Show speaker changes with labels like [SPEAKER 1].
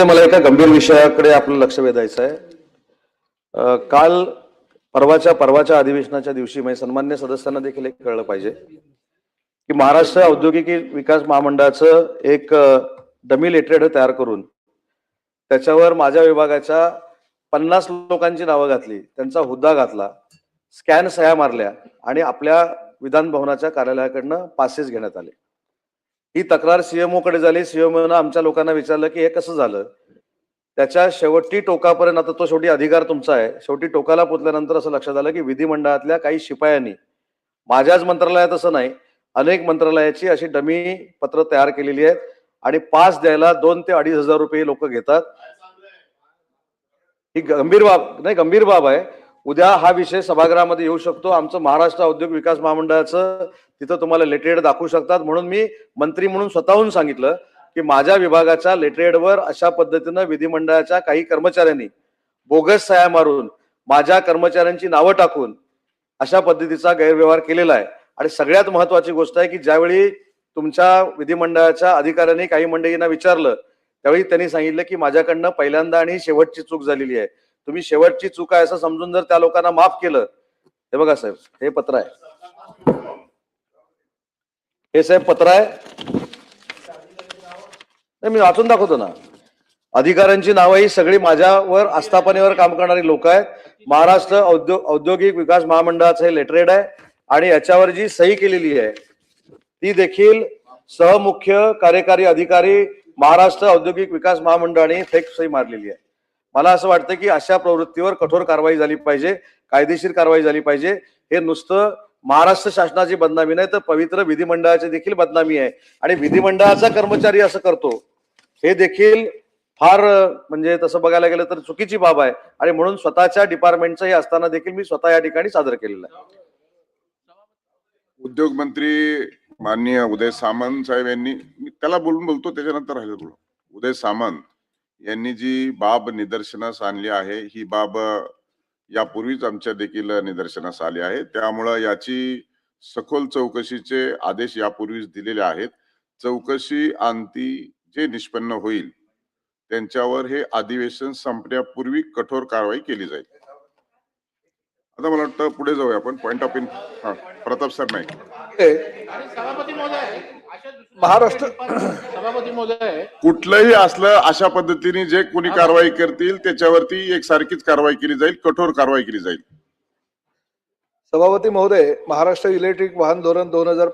[SPEAKER 1] मला एका गंभीर विषयाकडे आपलं लक्ष वेधायचं आहे. काल परवाच्या अधिवेशनाच्या दिवशी म्हणजे सन्मान्य सदस्यांना देखील एक कळलं पाहिजे की महाराष्ट्र औद्योगिक विकास महामंडळाचं एक डमी लेटरेड तयार करून त्याच्यावर माझ्या विभागाच्या 50 लोकांची नावं घातली, त्यांचा हुद्दा घातला, स्कॅन सह्या मारल्या आणि आपल्या विधान भवनाच्या कार्यालयाकडनं पासेस घेण्यात आले. ही तक्रार सीएमओ कडे झाली. सीएमओनं आमच्या लोकांना विचारलं की हे कसं झालं. त्याच्या शेवटी टोकापर्यंत, आता तो शेवटी अधिकार तुमचा आहे, शेवटी टोकाला पोचल्यानंतर असं लक्षात आलं की विधिमंडळातल्या काही शिपायांनी, माझ्याच मंत्रालयात असं नाही, अनेक मंत्रालयाची अशी डमी पत्र तयार केलेली आहेत आणि पास द्यायला 2 ते 2,500 रुपये लोक घेतात. ही गंभीर बाब आहे. उद्या हा विषय सभागृहामध्ये येऊ शकतो. आमचं महाराष्ट्र औद्योगिक विकास महामंडळाचं तिथं तुम्हाला लेटरेड दाखवू शकतात. म्हणून मी मंत्री म्हणून स्वतःहून सांगितलं की माझ्या विभागाच्या लेटरेडवर अशा पद्धतीनं विधिमंडळाच्या काही कर्मचाऱ्यांनी बोगस सह्या मारून माझ्या कर्मचाऱ्यांची नावं टाकून अशा पद्धतीचा गैरव्यवहार केलेला आहे. आणि सगळ्यात महत्वाची गोष्ट आहे की ज्यावेळी तुमच्या विधिमंडळाच्या अधिकाऱ्यांनी काही मंडळींना विचारलं त्यावेळी त्यांनी सांगितलं की माझ्याकडनं पहिल्यांदा आणि शेवटची चूक झालेली आहे. तुम्ही शेवटची चूक आहे असं समजून जर त्या लोकांना माफ केलं. हे बघा साहेब, हे पत्र आहे, हे साहेब पत्र आहे. नाही, मी वाचून दाखवतो ना. अधिकाऱ्यांची नावं ही सगळी माझ्यावर आस्थापनेवर काम करणारी लोक आहेत. महाराष्ट्र औद्योगिक विकास महामंडळाचं हे लेटरेड आहे आणि याच्यावर जी सही केलेली आहे ती देखील सहमुख्य कार्यकारी अधिकारी महाराष्ट्र औद्योगिक विकास महामंडळाने फेक सही मारलेली आहे. मला असं वाटतं की अशा प्रवृत्तीवर कठोर कारवाई झाली पाहिजे, कायदेशीर कारवाई झाली पाहिजे. हे नुसतं महाराष्ट्र शासनाची बदनामी नाही तर पवित्र विधिमंडळाची देखील बदनामी आहे. आणि विधिमंडळाचा कर्मचारी असं करतो हे देखील फार म्हणजे तसं बघायला गेलं तर चुकीची बाब आहे. आणि म्हणून स्वतःच्या डिपार्टमेंटचं हे असताना देखील मी स्वतः या ठिकाणी सादर केलेलं आहे.
[SPEAKER 2] उद्योग मंत्री माननीय उदय सामंत साहेब यांनी, मी त्याला बोलतो त्याच्यानंतर राहिलं बोलू. उदय सामंत यांनी जी बाब निदर्शनास आणली आहे ही बाब यापूर्वीच आमच्या देखील निदर्शनास आली आहे. त्यामुळं याची सखोल चौकशीचे आदेश यापूर्वीच दिलेले आहेत. चौकशी अंती जे निष्पन्न होईल त्यांच्यावर हे अधिवेशन संपण्यापूर्वी कठोर कारवाई केली जाईल. आता मला वाटतं पुढे जाऊया आपण. पॉइंट ऑफ प्रताप सर नाही,
[SPEAKER 3] सभापती महोदय,
[SPEAKER 1] महाराष्ट्र
[SPEAKER 3] सभापती महोदय,
[SPEAKER 2] कुठलंही असलं अशा पद्धतीने जे कोणी कारवाई करतील त्याच्यावरती एकसारखीच कारवाई केली जाईल, कठोर कारवाई केली जाईल.
[SPEAKER 4] सभापती महोदय, महाराष्ट्र इलेक्ट्रिक वाहन धोरण 2000